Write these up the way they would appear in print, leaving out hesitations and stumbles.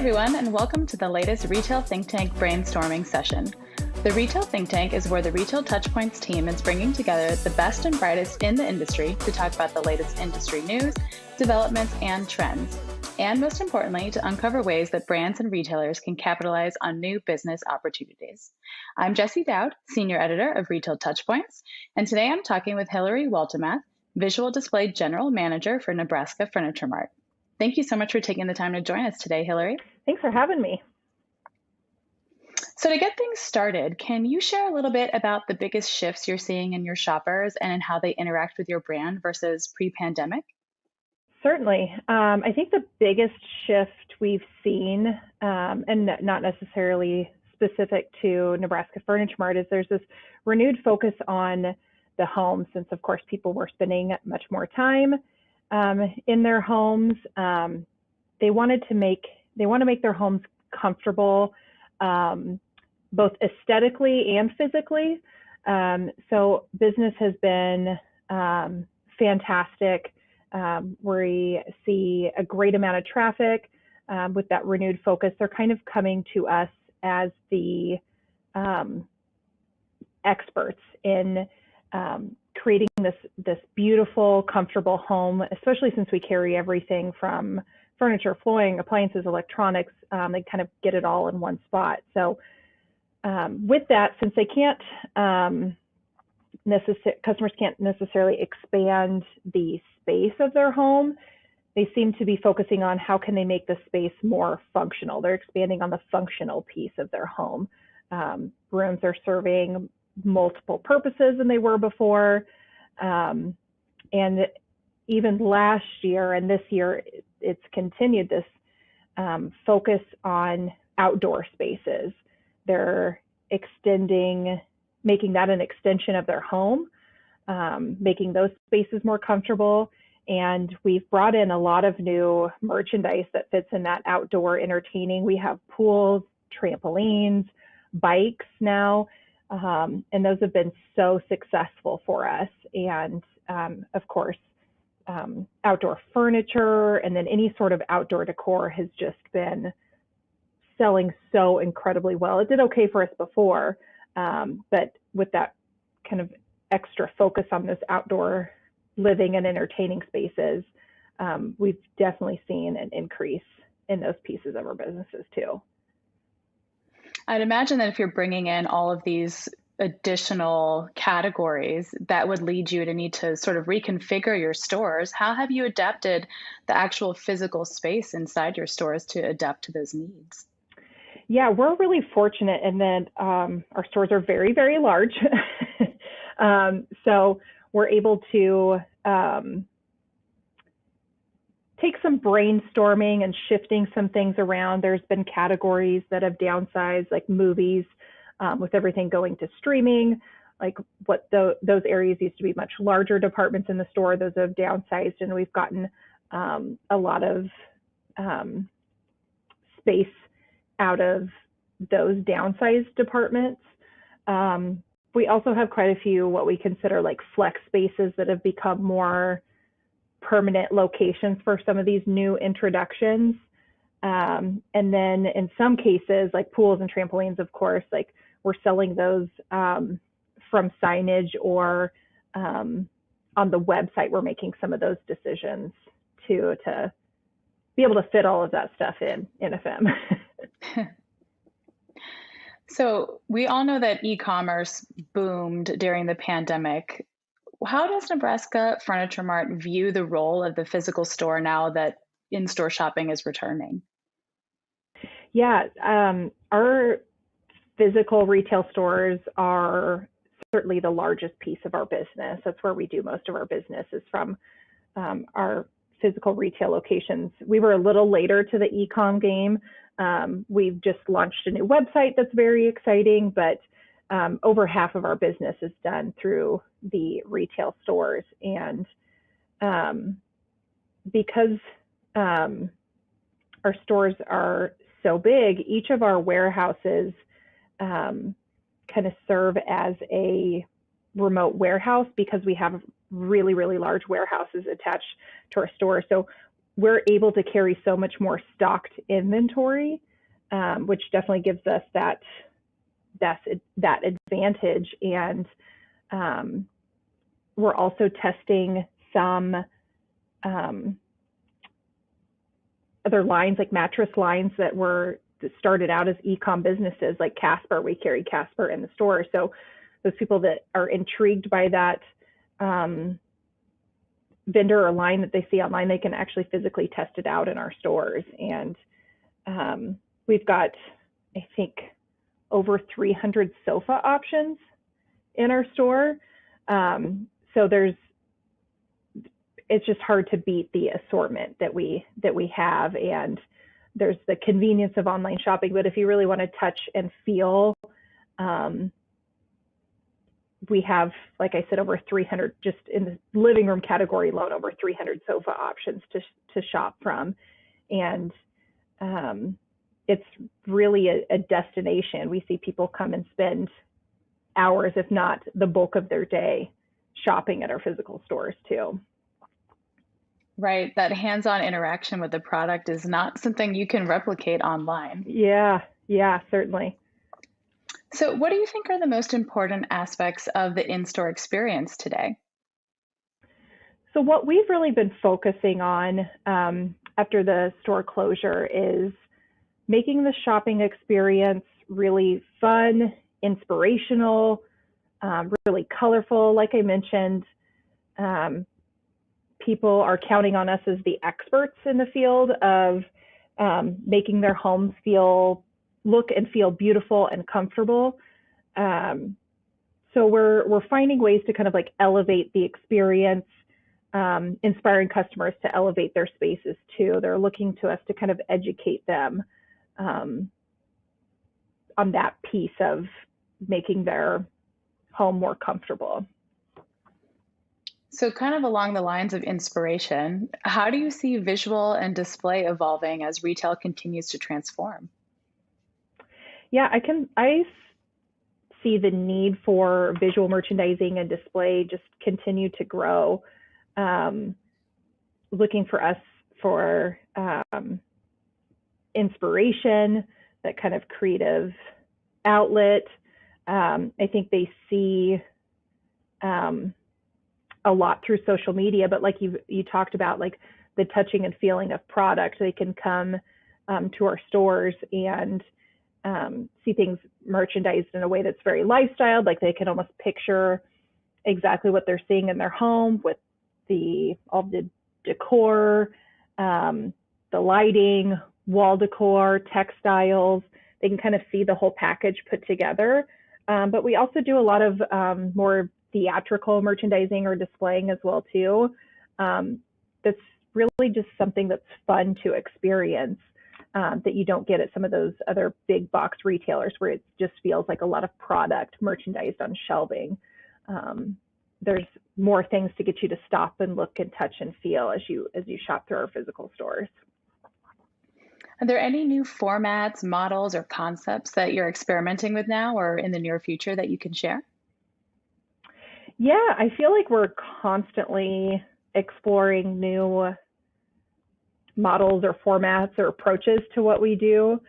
everyone, and welcome to the latest Retail ThinkTank brainstorming session. The Retail ThinkTank is where the Retail Touchpoints team is bringing together the best and brightest in the industry to talk about the latest industry news, developments, and trends, and most importantly, to uncover ways that brands and retailers can capitalize on new business opportunities. I'm Jessie Dowd, Senior Editor of Retail Touchpoints, and today I'm talking with Hilary Woltemath, Visual Display General Manager for Nebraska Furniture Mart. Thank you so much for taking the time to join us today, Hilary. Thanks for having me. So to get things started, can you share a little bit about the biggest shifts you're seeing in your shoppers and in how they interact with your brand versus pre-pandemic? Certainly. I think the biggest shift we've seen, and not necessarily specific to Nebraska Furniture Mart, is there's this renewed focus on the home, since of course people were spending much more time in their homes. They want to make their homes comfortable, both aesthetically and physically. So business has been fantastic. We see a great amount of traffic with that renewed focus. They're kind of coming to us as the experts in creating this beautiful, comfortable home, especially since we carry everything from furniture, flooring, appliances, electronics. They kind of get it all in one spot. So with that, since they can't, customers can't necessarily expand the space of their home, they seem to be focusing on how can they make the space more functional. They're expanding on the functional piece of their home. Rooms are serving multiple purposes than they were before. And even last year and this year, it's continued this focus on outdoor spaces. They're making that an extension of their home, making those spaces more comfortable. And we've brought in a lot of new merchandise that fits in that outdoor entertaining. We have pools, trampolines, bikes now, and those have been so successful for us. And of course, outdoor furniture and then any sort of outdoor decor has just been selling so incredibly well. It did okay for us before, but with that kind of extra focus on this outdoor living and entertaining spaces, we've definitely seen an increase in those pieces of our businesses too. I'd imagine that if you're bringing in all of these additional categories, that would lead you to need to sort of reconfigure your stores. How have you adapted the actual physical space inside your stores to adapt to those needs? Yeah, we're really fortunate in that our stores are very, very large. So we're able to take some brainstorming and shifting some things around. There's been categories that have downsized, like movies, with everything going to streaming. Like those areas used to be much larger departments in the store. Those have downsized, and we've gotten a lot of space out of those downsized departments. We also have quite a few what we consider like flex spaces that have become more permanent locations for some of these new introductions. And then in some cases, like pools and trampolines, of course, like we're selling those from signage or on the website. We're making some of those decisions to be able to fit all of that stuff in NFM. So we all know that e-commerce boomed during the pandemic. How does Nebraska Furniture Mart view the role of the physical store now that in-store shopping is returning? Yeah, our physical retail stores are certainly the largest piece of our business. That's where we do most of our business, is from our physical retail locations. We were a little later to the e-com game. We've just launched a new website that's very exciting, but over half of our business is done through the retail stores. And because our stores are so big, each of our warehouses kind of serve as a remote warehouse because we have really, really large warehouses attached to our store. So we're able to carry so much more stocked inventory, which definitely gives us that advantage. And we're also testing some other lines, like mattress lines that started out as e-com businesses, like Casper. We carry Casper in the store. So those people that are intrigued by that vendor or line that they see online, they can actually physically test it out in our stores. And we've got, I think, over 300 sofa options in our store. So it's just hard to beat the assortment that we have. And there's the convenience of online shopping, but if you really want to touch and feel, we have, like I said, over 300, just in the living room category alone, over 300 sofa options to shop from. And it's really a destination. We see people come and spend hours, if not the bulk of their day, shopping at our physical stores too. Right. That hands-on interaction with the product is not something you can replicate online. Yeah, certainly. So, what do you think are the most important aspects of the in-store experience today? So what we've really been focusing on after the store closure is making the shopping experience really fun, inspirational, really colorful. Like I mentioned, people are counting on us as the experts in the field of making their homes look and feel beautiful and comfortable. So we're finding ways to kind of like elevate the experience, inspiring customers to elevate their spaces too. They're looking to us to kind of educate them on that piece of making their home more comfortable. So, kind of along the lines of inspiration, how do you see visual and display evolving as retail continues to transform? Yeah, I see the need for visual merchandising and display just continue to grow. Looking for us for inspiration, that kind of creative outlet. I think they see a lot through social media, but like you talked about, like the touching and feeling of product, they can come to our stores and see things merchandised in a way that's very lifestyle. Like they can almost picture exactly what they're seeing in their home with all the decor, the lighting, wall decor, textiles. They can kind of see the whole package put together. But we also do a lot of more theatrical merchandising or displaying as well too. That's really just something that's fun to experience, that you don't get at some of those other big box retailers where it just feels like a lot of product merchandised on shelving. There's more things to get you to stop and look and touch and feel as you shop through our physical stores. Are there any new formats, models, or concepts that you're experimenting with now or in the near future that you can share? Yeah, I feel like we're constantly exploring new models or formats or approaches to what we do.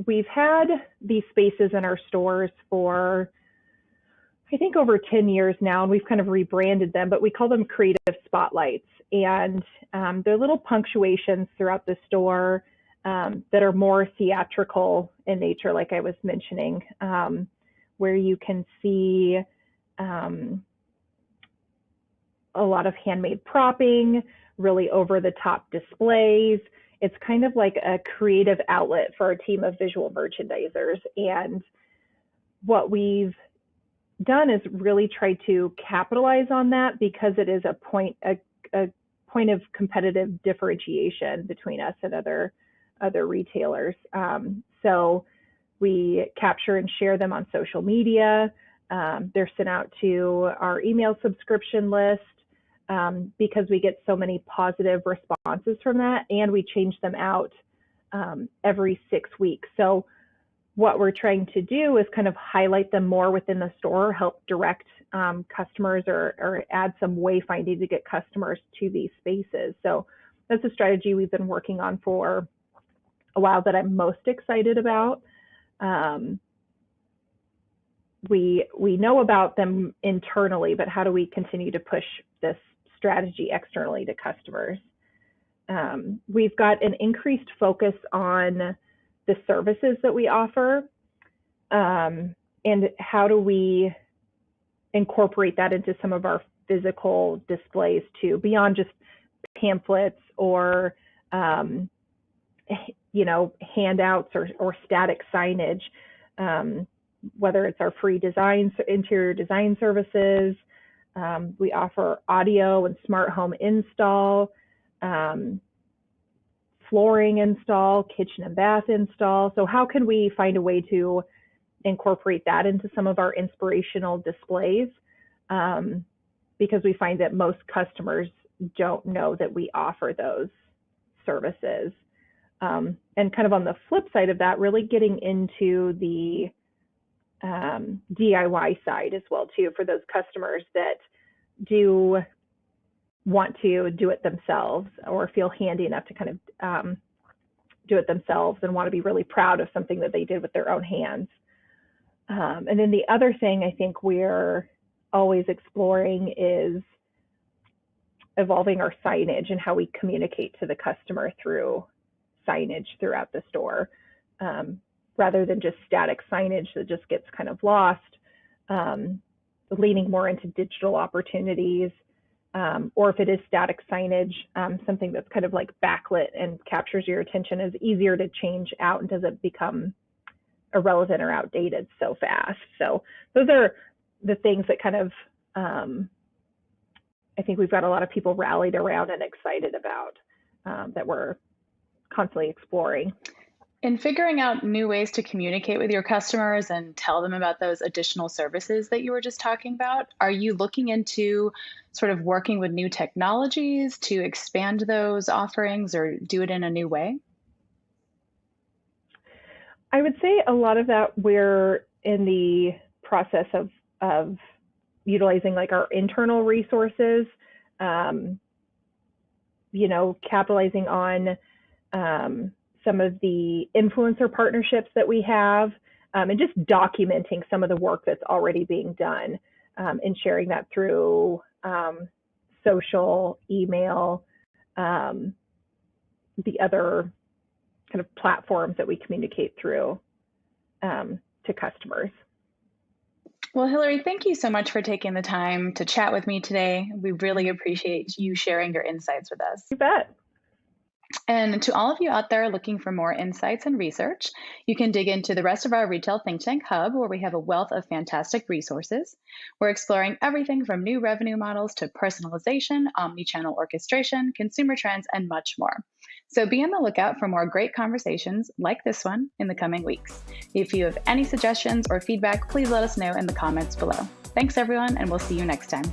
We've had these spaces in our stores for, I think, over 10 years now, and we've kind of rebranded them, but we call them creative spotlights. And they're little punctuations throughout the store that are more theatrical in nature, like I was mentioning, where you can see a lot of handmade propping, really over-the-top displays. It's kind of like a creative outlet for a team of visual merchandisers. And what we've done is really try to capitalize on that because it is a point of competitive differentiation between us and other retailers. So we capture and share them on social media. They're sent out to our email subscription list because we get so many positive responses from that, and we change them out every 6 weeks. So what we're trying to do is kind of highlight them more within the store, help direct customers or add some wayfinding to get customers to these spaces. So that's a strategy we've been working on for a while that I'm most excited about. We know about them internally, but how do we continue to push this strategy externally to customers? We've got an increased focus on the services that we offer, and how do we incorporate that into some of our physical displays too, beyond just pamphlets or handouts or static signage. Whether it's our free interior design services, we offer audio and smart home install, flooring install, kitchen and bath install. So how can we find a way to incorporate that into some of our inspirational displays? Because we find that most customers don't know that we offer those services. And kind of on the flip side of that, really getting into the DIY side as well too, for those customers that do want to do it themselves or feel handy enough to kind of do it themselves and want to be really proud of something that they did with their own hands. And then the other thing I think we're always exploring is evolving our signage and how we communicate to the customer through signage throughout the store, rather than just static signage that just gets kind of lost, leaning more into digital opportunities, or if it is static signage, something that's kind of like backlit and captures your attention is easier to change out and doesn't become irrelevant or outdated so fast. So those are the things that kind of, I think we've got a lot of people rallied around and excited about, that we're constantly exploring. In figuring out new ways to communicate with your customers and tell them about those additional services that you were just talking about, are you looking into sort of working with new technologies to expand those offerings or do it in a new way? I would say a lot of that we're in the process of utilizing like our internal resources, capitalizing on some of the influencer partnerships that we have, and just documenting some of the work that's already being done, and sharing that through social, email, the other kind of platforms that we communicate through to customers. Well, Hilary, thank you so much for taking the time to chat with me today. We really appreciate you sharing your insights with us. You bet. And to all of you out there looking for more insights and research, you can dig into the rest of our Retail Think Tank Hub, where we have a wealth of fantastic resources. We're exploring everything from new revenue models to personalization, omni-channel orchestration, consumer trends, and much more. So be on the lookout for more great conversations like this one in the coming weeks. If you have any suggestions or feedback, please let us know in the comments below. Thanks, everyone, and we'll see you next time.